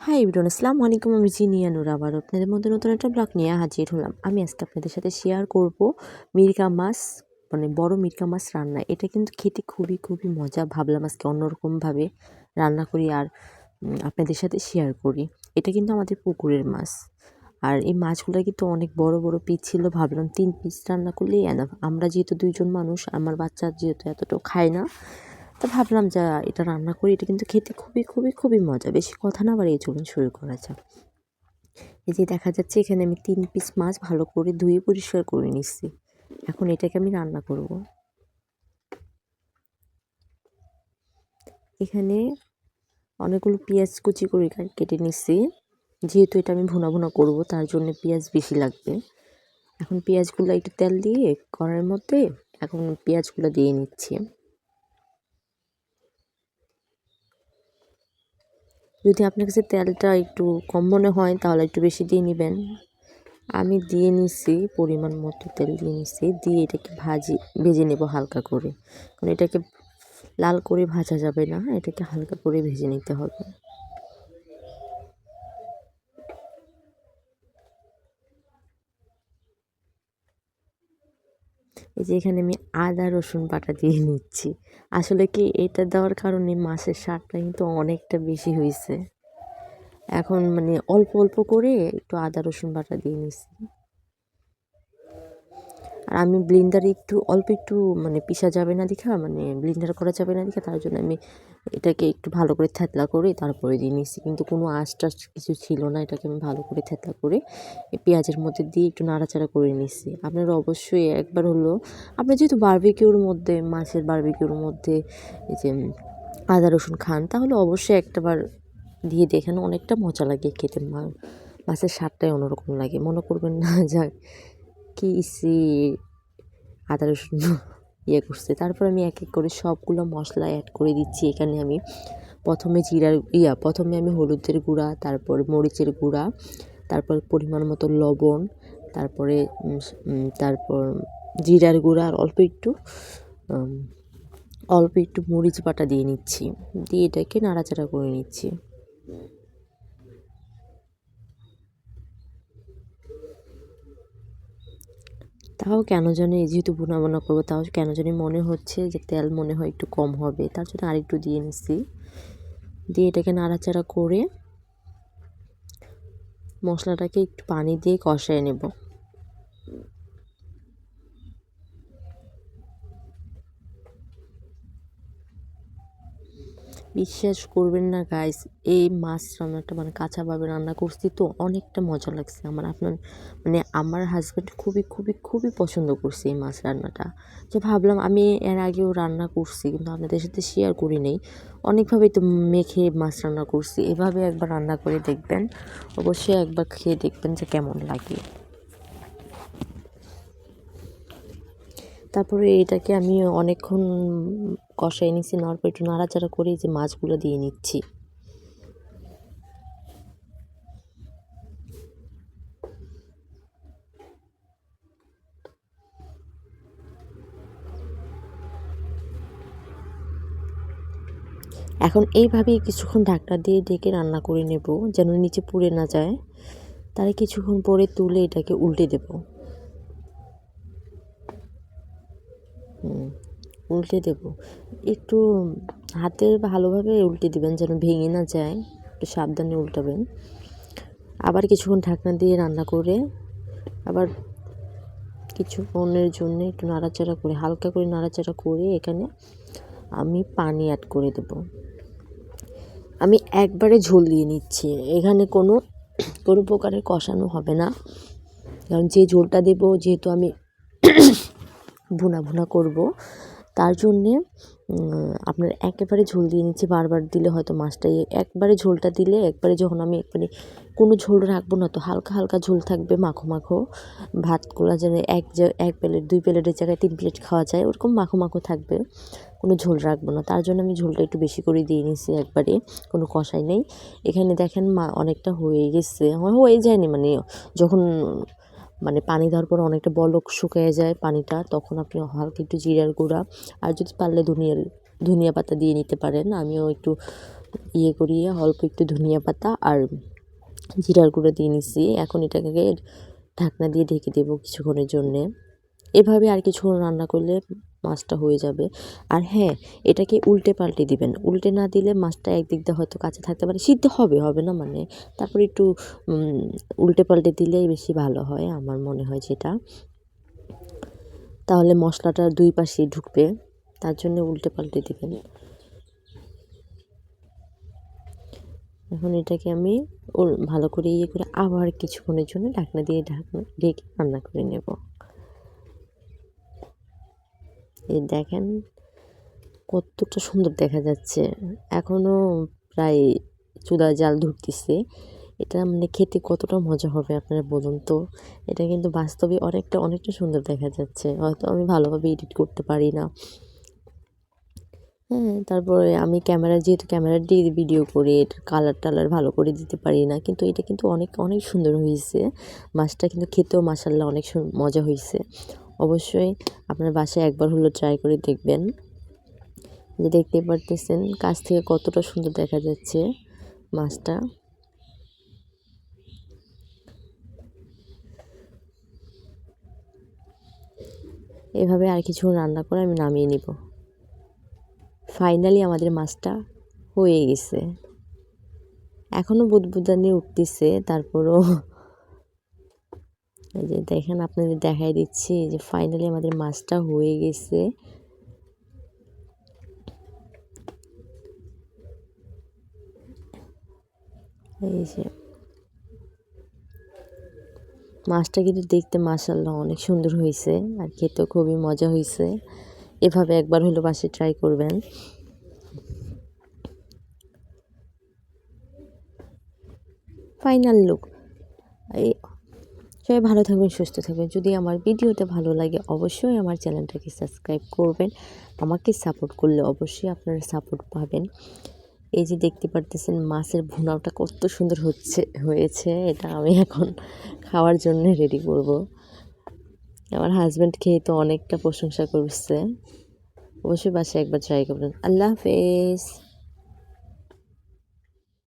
Hi everyone, আসসালামু আলাইকুম। আমি জিনিয়া নূর আবার আপনাদের মধ্যে নতুন একটা ব্লগ নিয়ে হাজির হলাম। আমি আজকে আপনাদের সাথে শেয়ার করব মিরকা মাছ, মানে বড় মিরকা মাছ রান্না। এটা কিন্তু খেতে খুবই খুবই মজা। ভাবলাম আজকে অন্যরকমভাবে রান্না করি আর আপনাদের সাথে শেয়ার করি। এটা কিন্তু আমাদের পুকুরের মাছ, আর এই মাছগুলো কিন্তু অনেক বড় বড় পিস ছিল। ভাবলাম 3 পিস রান্না করলেই এনাফ। আমরা যেহেতু 2জন মানুষ, আমার বাচ্চা যেহেতু এতটাও খায় না, তো ভাবলাম যা এটা রান্না করি। এটা কিন্তু খেতে খুবই খুবই খুবই মজা। বেশি কথা না বাড়িয়ে চলুন শুরু করা যাক। এই যে দেখা যাচ্ছে এখানে আমি 3 পিস মাছ ভালো করে ধুয়ে পরিষ্কার করে নিচ্ছি। এখন এটাকে আমি রান্না করব। এখানে অনেকগুলো পেঁয়াজ কুচি করে কেটে নিচ্ছি। যেহেতু এটা আমি ভুনা ভুনা করবো, তার জন্য পেঁয়াজ বেশি লাগবে। এখন পেঁয়াজগুলো একটু তেল দিয়ে কড়াইয়ের মধ্যে এখন পেঁয়াজগুলো দিয়ে নিচ্ছি। যদি আপনার কাছে তেলটা একটু কম মনে হয় তাহলে একটু বেশি দিয়ে নেবেন। আমি দিয়ে নিচ্ছি পরিমাণ মতো তেল দিয়ে নিচ্ছি, দিয়ে এটাকে ভেজে নেব হালকা করে। কারণ এটাকে লাল করে ভাজা যাবে না, এটাকে হালকা করে ভেজে নিতে হবে। এই যে এখানে আমি আদা রসুন বাটা দিয়ে নিচ্ছি। আসলে কি এটা দেওয়ার কারণে মাছের স্বাদটা কিন্তু অনেকটা বেশি হয়েছে। এখন মানে অল্প অল্প করে একটু আদা রসুন বাটা দিয়ে নিচ্ছি। আর আমি ব্লেন্ডারে অল্প একটু মানে পিষা যাবে না দেখা, মানে ব্লেন্ডার করা যাবে না দেখা, তার জন্য আমি এটাকে একটু ভালো করে থেতলা করে তারপরে দিয়ে নিচ্ছি। কিন্তু কোনো আঁশ টাশ কিছু ছিল না, এটাকে আমি ভালো করে থেতলা করে এই পেঁয়াজের মধ্যে দিয়ে একটু নাড়াচাড়া করে নিচ্ছি। আপনারা অবশ্যই একবার হলো, আপনারা যেহেতু বারবিকিউর মধ্যে, মাছের বারবিকিউর মধ্যে এই যে আদা রসুন খান, তাহলে অবশ্যই একটাবার দিয়ে দেখেন, অনেকটা মজা লাগে খেতে। মাছের স্বাদটাই অন্যরকম লাগে। মনে করবেন না যা কি ইসি আদা রসুন ইয়ে করছে। তারপর আমি এক এক করে সবগুলো মশলা অ্যাড করে দিচ্ছি। এখানে আমি প্রথমে আমি হলুদের গুঁড়া, তারপর মরিচের গুঁড়া, তারপর পরিমাণ মতো লবণ, তারপরে তারপর জিরার গুঁড়া আর অল্প একটু মরিচ বাটা দিয়ে নিচ্ছি। দিয়ে এটাকে নাড়াচাড়া করে নিচ্ছি। তাও কেন জানি যেহেতু ভুনা করবো, তাও কেন জানি মনে হচ্ছে যে তেল মনে হয় একটু কম হবে, তার জন্য আরেকটু দিয়ে নিচ্ছি। দিয়ে এটাকে নাড়াচাড়া করে মশলাটাকে একটু পানি দিয়ে কষায় নেব। বিশ্বাস করবেন না গাইস, এই মাছ রান্নাটা মানে কাঁচাভাবে রান্না করছি তো অনেকটা মজা লাগছে আমার। আমার হাজব্যান্ড খুবই খুবই খুবই পছন্দ করছে এই মাছ রান্নাটা। যে ভাবলাম আমি এর আগেও রান্না করছি কিন্তু আপনাদের সাথে শেয়ার করি নেই। অনেকভাবেই তো মেখে মাছ রান্না করছি, এভাবে একবার রান্না করে দেখবেন, অবশ্যই একবার খেয়ে দেখবেন যে কেমন লাগে। তারপরে এটাকে আমি অনেকক্ষণ কষাই নিচ্ছি। নেওয়ার পর একটু নাড়াচাড়া করে যে মাছগুলো দিয়ে নিচ্ছি। এখন এইভাবেই কিছুক্ষণ ঢাকনা দিয়ে ঢেকে রান্না করে নেব, যেন নিচে পুড়ে না যায়। তাই কিছুক্ষণ পরে তুলে এটাকে উল্টে দেব। উল্টে দেব একটু হাতে ভালোভাবে উল্টে দিবেন যেন ভেঙে না যায়, একটু সাবধানে উল্টাবেন। আবার কিছুক্ষণ ঢাকনা দিয়ে রান্না করে আবার কিছুক্ষণের জন্য একটু নাড়াচাড়া করে, হালকা করে নাড়াচাড়া করে এখানে আমি পানি অ্যাড করে দেব। আমি একবারে ঝোল দিয়ে নিচ্ছি, এখানে কোনো প্রকারের কষানো হবে না। কারণ যে ঝোলটা দেব, যেহেতু আমি ভুনা করব, তার জন্যে আপনার একেবারে ঝোল দিয়ে নিচ্ছি। বারবার দিলে হয়তো মাছটাই, একবারে ঝোলটা দিলে একবারে, যখন আমি একবারে কোনো ঝোল রাখবো না, তো হালকা হালকা ঝোল থাকবে, মাখো মাখো ভাতগুলো যেন এক প্লেট 2 প্লেটের জায়গায় 3 প্লেট খাওয়া যায়, ওরকম মাখো মাখো থাকবে, কোনো ঝোল রাখবো না। তার জন্য আমি ঝোলটা একটু বেশি করে দিয়ে নিচ্ছি, একবারে কোনো কষাই নেই। এখানে দেখেন অনেকটা হয়ে গেছে, হয়ে যায়নি মানে যখন পানি দেওয়ার পর অনেকটা বলক শুকিয়ে যায় পানিটা, তখন আপনি হালকা একটু জিরার গুঁড়া আর যদি পারলে ধনিয়া পাতা দিয়ে নিতে পারেন। আমিও একটু ইয়ে করিয়ে অল্প একটু ধনিয়া পাতা আর জিরার গুঁড়ো দিয়ে নিচ্ছি। এখন এটাকে ঢাকনা দিয়ে ঢেকে দেবো কিছুক্ষণের জন্যে। এভাবে আর কিছুক্ষণ রান্না করলে মাছটা হয়ে যাবে। আর হ্যাঁ, এটাকে উল্টে পাল্টে দিবেন, উল্টে না দিলে মাছটা একদিক দিয়ে হয়তো কাঁচা থাকতে পারে, সিদ্ধ হবে হবে না মানে, তারপরে একটু উল্টে পাল্টে দিলেই বেশি ভালো হয় আমার মনে হয় যেটা, তাহলে মশলাটা দুই পাশেই ঢুকবে, তার জন্য উল্টে পাল্টে দিবেন। এখন এটাকে আমি ভালো করে ইয়ে করে আবার কিছুক্ষণের জন্য ঢাকনা দিয়ে ঢেকে রান্না করে নেব। এই দেখেন কতটা সুন্দর দেখা যাচ্ছে, এখনও প্রায় চুলায় জাল ধরতেছে। এটা মানে খেতে কতটা মজা হবে আপনারা বলুন তো। এটা কিন্তু বাস্তবে অনেকটা সুন্দর দেখা যাচ্ছে, হয়তো আমি ভালোভাবে এডিট করতে পারি না। হ্যাঁ, তারপরে আমি যেহেতু ক্যামেরা দিয়ে ভিডিও করি, এটার কালার টালার ভালো করে দিতে পারি না, কিন্তু এটা কিন্তু অনেক সুন্দর হয়েছে। মাছটা কিন্তু খেতেও মাশাআল্লাহ অনেক মজা হয়েছে। অবশ্যই আপনার বাসায় একবার হলেও ট্রাই করে দেখবেন। যে দেখতে পারতেছেন কাছ থেকে কতটা সুন্দর দেখা যাচ্ছে মাছটা। এভাবে আর কিছু রান্না করে আমি নামিয়ে নিব। ফাইনালি আমাদের মাছটা হয়ে গেছে, এখনও বুদবুদানি উঠতেছে, তারপরও এই যে দেখেন আপনাদের দেখাই দিচ্ছি যে ফাইনালি আমাদের মাছটা হয়ে গেছে। এই যে মাছটা কিন্তু দেখতে মাশাআল্লাহ অনেক সুন্দর হয়েছে, আর খেতেও খুবই মজা হয়েছে। এভাবে একবার হলো বাসায় ট্রাই করবেন। Final look. এই সবাই ভালো থাকবেন, সুস্থ থাকবেন। যদি আমার ভিডিওটা ভালো লাগে অবশ্যই আমার চ্যানেলটাকে সাবস্ক্রাইব করবেন। আমাকে সাপোর্ট করলে অবশ্যই আপনারা সাপোর্ট পাবেন। এই যে দেখতে পারতেছেন মাছের ভুনাটা কত সুন্দর হয়েছে, এটা আমি এখন খাওয়ার জন্য রেডি করব। আমার হাজব্যান্ড খেয়ে তো অনেকটা প্রশংসা করছে। অবশ্যই বাসায় একবার ট্রাই করবেন। আল্লাহ হাফেজ।